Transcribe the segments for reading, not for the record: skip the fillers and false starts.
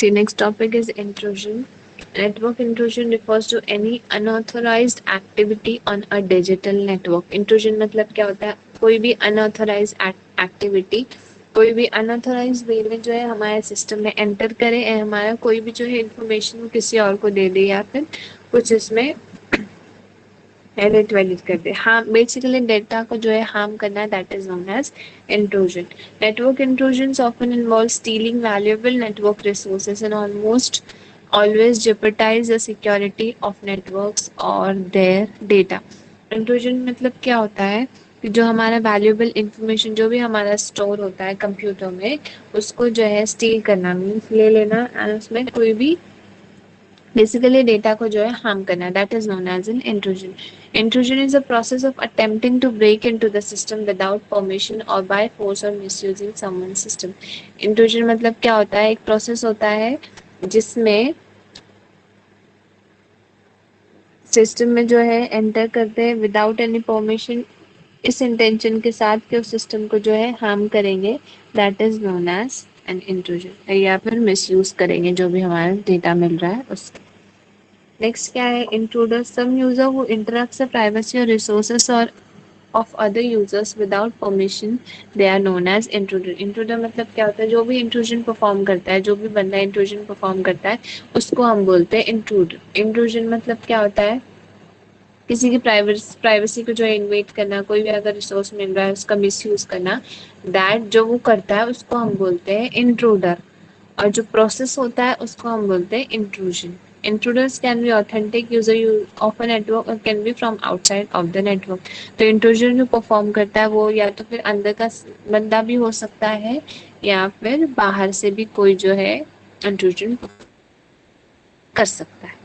The next topic is intrusion. Network intrusion refers to any unauthorized activity on a digital network. Intrusion मतलब क्या होता है? कोई भी unauthorized activity, कोई भी unauthorized वे में जो है हमारे सिस्टम में एंटर करे, हमारा कोई भी जो है इंफॉर्मेशन किसी और को दे दे या फिर कुछ इसमें एडिट वेडिट कर दे। हाँ, बेसिकली डेटा को जो है हार्म करना, that is known as intrusion. Network intrusions often involve stealing valuable network resources and almost always jeopardize the security of networks or their data. Intrusion मतलब क्या होता है कि जो हमारा वैल्यूएबल इंफॉर्मेशन जो भी हमारा स्टोर होता है कंप्यूटर में, उसको जो है स्टील करना, मीन्स ले लेना एंड उसमें कोई भी बेसिकली डेटा को जो है हार्म करना, that is known as an intrusion. Intrusion is a process of attempting to break into the system without permission और बाय फोर्स और मिसयूजिंग समवन सिस्टम. इंट्रूजन मतलब क्या होता है? एक प्रोसेस होता है जिसमें सिस्टम में जो है एंटर करते हैं विदाउट एनी परमिशन, इस इंटेंशन के साथ कि उस सिस्टम को जो है हार्म करेंगे, that is known as an intrusion, या फिर मिसयूज करेंगे जो भी हमारा डेटा मिल रहा है उसका. नेक्स्ट क्या है? Intruder. Some user who interrupts the privacy और रिसोर्सेस और of other users without permission, they are known as intruder. Intruder मतलब क्या होता है? जो भी intrusion perform करता है, जो भी बंदा intrusion perform करता है, उसको हम बोलते हैं intruder. Intrusion मतलब क्या होता है? किसी की प्राइवेसी को जो है इन्वेट करना, कोई भी अगर रिसोर्स मिल रहा है उसका मिसयूज करना, दैट जो वो करता है उसको हम बोलते हैं इंट्रूडर. और जो प्रोसेस होता है उसको हम बोलते हैं intrusion. Intruders can be authentic user of a network or can be from outside of the network. तो intrusion जो परफॉर्म करता है वो या तो फिर अंदर का बंदा भी हो सकता है या फिर बाहर से भी कोई जो है intrusion कर सकता है.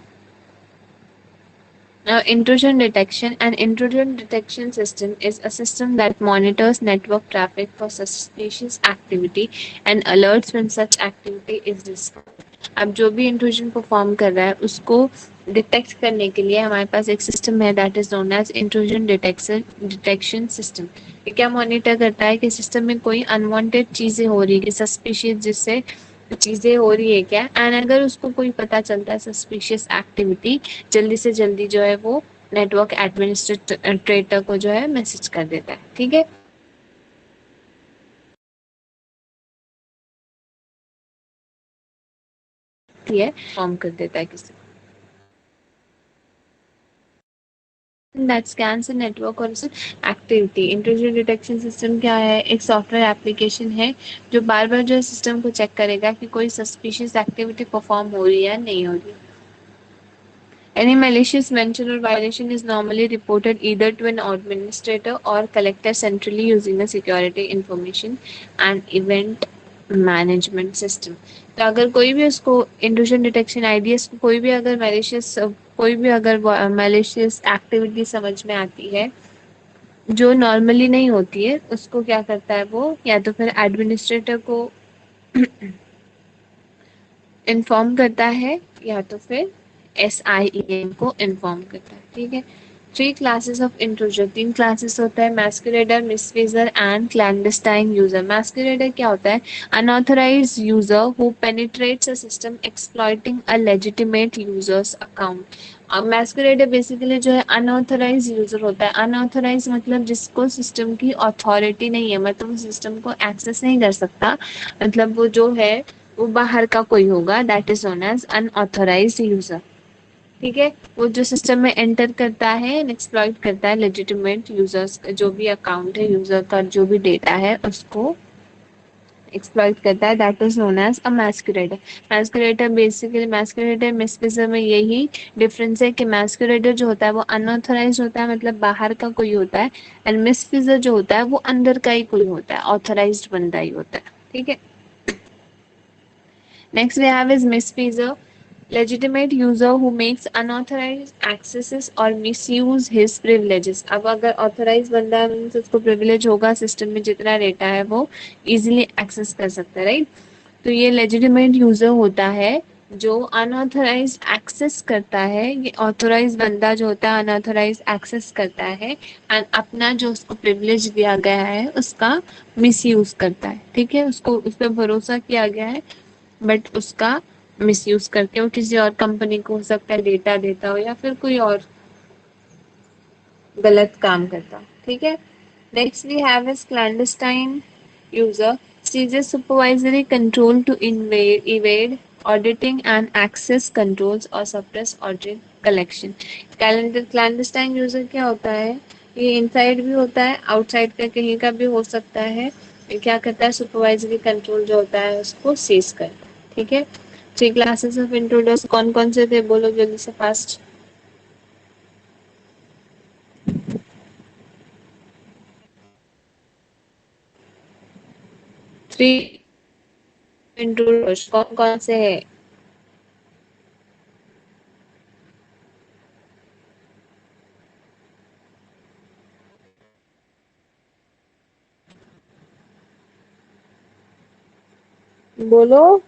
Now, intrusion detection. An intrusion detection system is a system that monitors network traffic for suspicious activity and alerts when such activity is discovered. अब जो भी intrusion perform कर रहा है उसको डिटेक्ट करने के लिए हमारे पास एक सिस्टम है, that is known as intrusion detection system. ये क्या मॉनिटर करता है कि सिस्टम में कोई अनवांटेड चीजें हो रही है, सस्पिशियस जिससे चीजें हो रही है क्या, एंड अगर उसको कोई पता चलता है सस्पिशियस एक्टिविटी, जल्दी से जल्दी जो है वो नेटवर्क एडमिनिस्ट्रेटर को जो है मैसेज कर देता है. ठीक है, फॉर्म कर देता है किसी that scans the network or activity. Intrusion detection system क्या है? एक सॉफ्टवेयर एप्लीकेशन है जो बार बार जो सिस्टम को चेक करेगा कि कोई सस्पिशियस एक्टिविटी परफॉर्म हो रही है या नहीं हो रही है. Any malicious mention or violation is normally reported either to an administrator or collector centrally using a security information and event management system. तो अगर कोई भी उसको इंट्रूजन डिटेक्शन आईडीएस को कोई भी अगर मैलिशियस एक्टिविटी समझ में आती है जो नॉर्मली नहीं होती है, उसको क्या करता है वो, या तो फिर एडमिनिस्ट्रेटर को इन्फॉर्म करता है या तो फिर SIEM को इन्फॉर्म करता है. ठीक है. 3 क्लासेस ऑफ इंट्रूजन. 3 क्लासेस होता है, masquerader, misuser and clandestine user. Masquerader क्या होता है? Unauthorised user who penetrates a system exploiting a legitimate user's account. अब मैस्कुरेडर बेसिकली जो है अनऑथराइज यूजर होता है. अनऑथराइज मतलब जिसको सिस्टम की अथॉरिटी नहीं है, मतलब वो सिस्टम को एक्सेस नहीं कर सकता, मतलब वो जो है वो बाहर का कोई होगा, that is known as unauthorised user. ठीक है, वो जो सिस्टम में एंटर करता है एंड एक्सप्लॉइट करता है लेजिटिमेट यूजर्स का जो भी अकाउंट है, यूजर का जो भी डेटा है उसको एक्सप्लॉइट करता है, that is known as a masquerader. Masquerader basically masquerader misuser में यही डिफरेंस है कि मैस्कुरेडर जो होता है वो अनऑथराइज होता है, मतलब बाहर का कोई होता है, एंड मिसयूजर जो होता है वो अंदर का ही कोई होता है, ऑथराइज्ड बंदा ही होता है. ठीक है. Next we have is misuser, legitimate user who makes unauthorized accesses or misuse his privileges. अब अगर authorized बंदा है मीन्स उसको privilege होगा, सिस्टम में जितना डेटा है वो easily access कर सकता है, राइट. तो ये legitimate user होता है जो अनऑथराइज एक्सेस करता है. ये ऑथोराइज बंदा जो होता है अनऑथराइज एक्सेस करता है एंड अपना जो उसको प्रिविलेज दिया गया है उसका मिसयूज करता है. ठीक है, उसको उस पर भरोसा किया गया है बट उसका मिसयूज करके वो किसी और कंपनी को हो सकता है डेटा देता हो या फिर कोई और गलत काम करता हो। ठीक है, next we have is clandestine user seizes supervisory control to evade auditing and access controls or suppress audit collection. Calendar clandestine user क्या होता है, ये इनसाइड भी होता है आउटसाइड का कहीं का भी हो सकता है। ये क्या करता है, सुपरवाइजरी कंट्रोल जो होता है उसको सीज करता है। ठीक है, 3 क्लासेस ऑफ इंट्रोडर्स कौन कौन से थे, बोलो जल्दी से फास्ट। 3 इंट्रोडर्स कौन कौन से है। बोलो।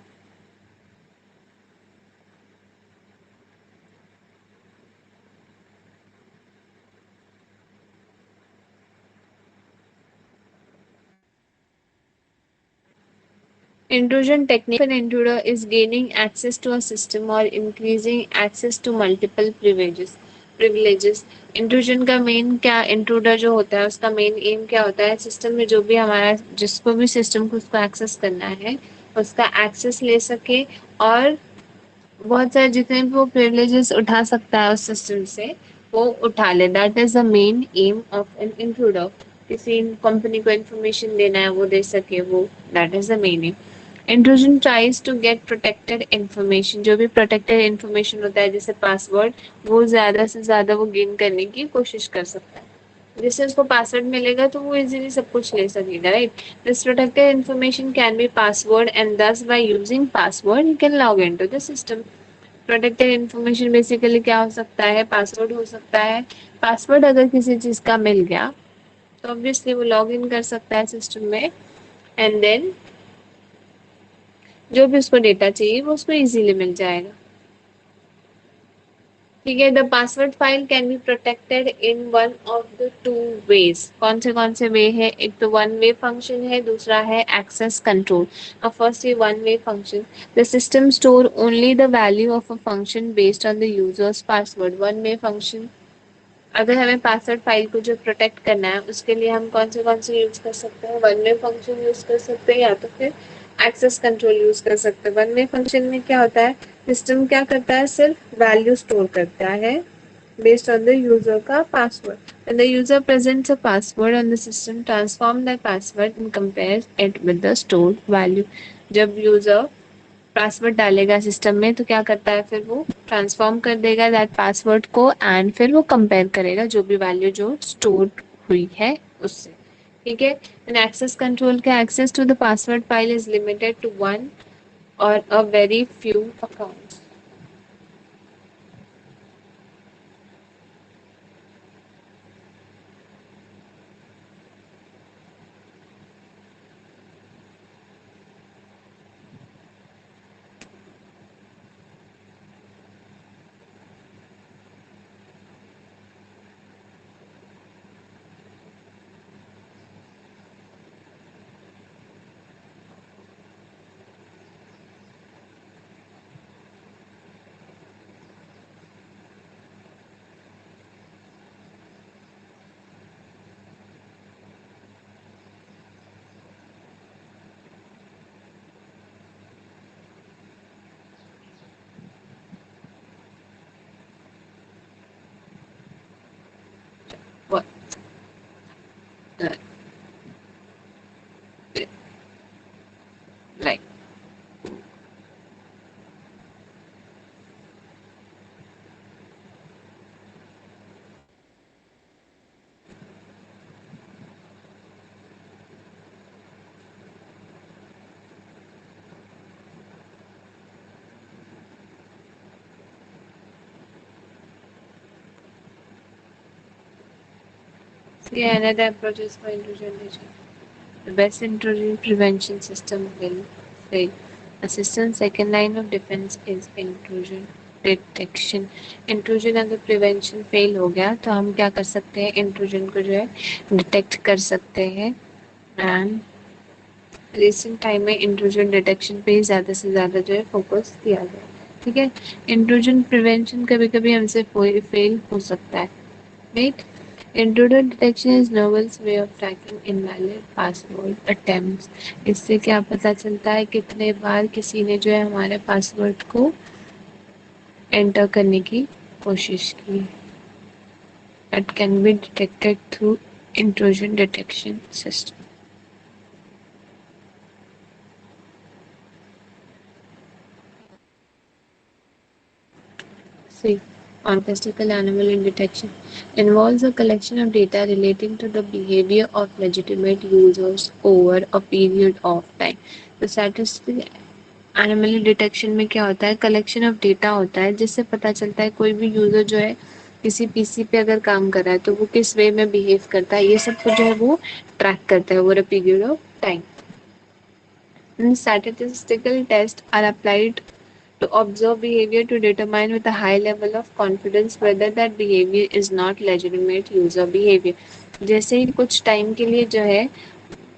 Intrusion technique. If an intruder is gaining access to a system or increasing access to multiple privileges, intrusion का मेन क्या, इंट्रूडर जो होता है उसका मेन एम क्या होता है, सिस्टम में जो भी हमारा जिसको भी सिस्टम को उसको एक्सेस करना है उसका एक्सेस ले सके और बहुत सारे जितने भी वो प्रिविलेजेस उठा सकता है उस सिस्टम से वो उठा ले। That is the main aim of an intruder. किसी कंपनी को इंफॉर्मेशन देना है वो दे सके वो, that is the main aim. Intrusion tries to get protected information, जो भी प्रोटेक्टेड इन्फॉर्मेशन होता है जैसे पासवर्ड, वो ज्यादा से ज्यादा वो गेन करने की कोशिश कर सकता है। जिससे उसको पासवर्ड मिलेगा तो वो इजीली सब कुछ ले सकेगा, right. This protected information can be password and thus by using password you can log into the system. Protected information basically क्या हो सकता है, पासवर्ड हो सकता है। पासवर्ड अगर किसी चीज का मिल गया तो ऑब्वियसली वो लॉग इन कर सकता है सिस्टम में एंड देन जो भी उसको डेटा चाहिए वो उसको इजीली मिल जाएगा। ठीक है, the password file can be protected in one of the two ways. कौन से वे है, एक तो वन वे फंक्शन है, दूसरा है एक्सेस कंट्रोल। अब फर्स्ट ये one way function, the system store only the value of a function based on the users password. One way function, अगर हमें पासवर्ड फाइल को जो प्रोटेक्ट करना है उसके लिए हम कौन से यूज कर सकते हैं, वन वे फंक्शन यूज कर सकते हैं या तो फिर एक्सेस कंट्रोल यूज कर सकते हैं। वन वे फंक्शन में क्या होता है, सिस्टम क्या करता है, सिर्फ वैल्यू स्टोर करता है based on the user का password. When the user presents a password on the system, transform that password and compares it with the stored value. जब user पासवर्ड डालेगा सिस्टम में तो क्या करता है, फिर वो ट्रांसफॉर्म कर देगा दैट पासवर्ड को एंड फिर वो कंपेयर करेगा जो भी वैल्यू जो स्टोर हुई है उससे। ठीक है, एंड एक्सेस कंट्रोल का access to the password file is limited to one or a very few accounts. What? Like see another approaches for intrusion detection. The best intrusion prevention system will fail. A system's second line of defense is intrusion detection. Intrusion अगर prevention fail हो गया तो हम क्या कर सकते हैं, intrusion को जो है डिटेक्ट कर सकते हैं एंड रिसेंट टाइम में इंट्रूजन डिटेक्शन पे ही ज़्यादा से ज़्यादा जो है फोकस किया गया है। ठीक है, इंट्रूजन प्रिवेंशन कभी कभी हमसे फेल हो सकता है, right. Intruder detection is novel's way of tracking invalid password attempts. इससे क्या पता चलता है कितने बार किसी ने जो है हमारे पासवर्ड को एंटर करने की कोशिश की। That can be detected through intrusion detection system. See, statistical anomaly detection involves a collection of data relating to the behavior of legitimate users over a period of time. तो statistical anomaly detection में क्या होता है, collection of data होता है जिससे पता चलता है कोई भी यूजर जो है किसी पीसी पे अगर काम कर रहा है तो वो किस वे में बिहेव करता है, ये सब कुछ जो है वो ट्रैक करता है over a period of time. Statistical tests are applied to observe behavior to determine with a high level of confidence whether that behavior is not legitimate user behavior। जैसे ही कुछ टाइम के लिए जो है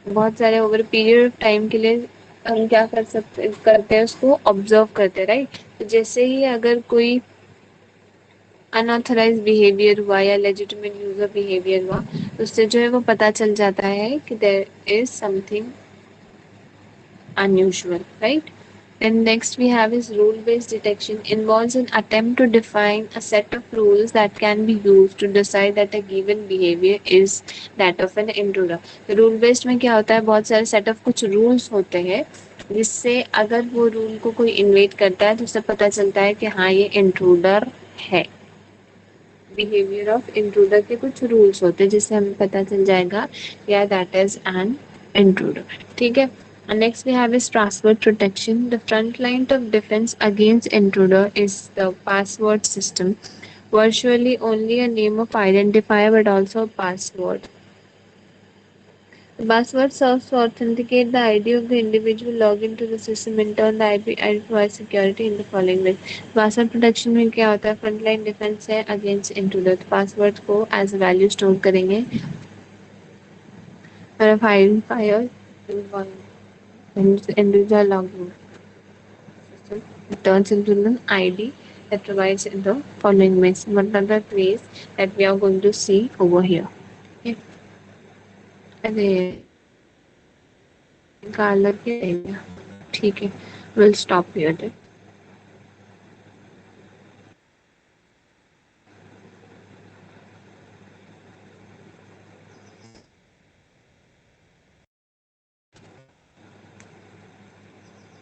बहुत सारे ओवर पीरियड ऑफ टाइम के लिए हम क्या कर सकते करते हैं, उसको ऑब्जर्व करते हैं, राइट। तो जैसे ही अगर कोई अनऑथराइज बिहेवियर हुआ या लेजिटिमेट यूजर बिहेवियर हुआ तो उससे जो है वो पता चल जाता है कि there is something unusual, right? Then next we have is rule-based detection involves an attempt to define a set of rules that can be used to decide that a given behavior is that of an intruder. Rule-based में क्या होता है, बहुत सारे set of कुछ rules होते हैं जिससे अगर वो रूल को कोई इन्वेट करता है तो उससे पता चलता है कि हाँ ये इंट्रूडर है। बिहेवियर ऑफ इंट्रूडर के कुछ रूल्स होते हैं जिससे हमें पता चल जाएगा या दैट इज एन इंट्रूडर। ठीक है, next we have is password protection. The front line of defense against intruder is the password system, virtually only a name of identifier but also a password. The password serves to authenticate the ID of the individual logged into the system and turn the IP identifier security in the following way. Password protection में क्या होता है, front line defence है against intruder. Password को as value store करेंगे और identifier individual login system turns into an ID that provides in the following ways. What are the ways that we are going to see over here? Okay. अरे निकाल के ठीक है, will stop here.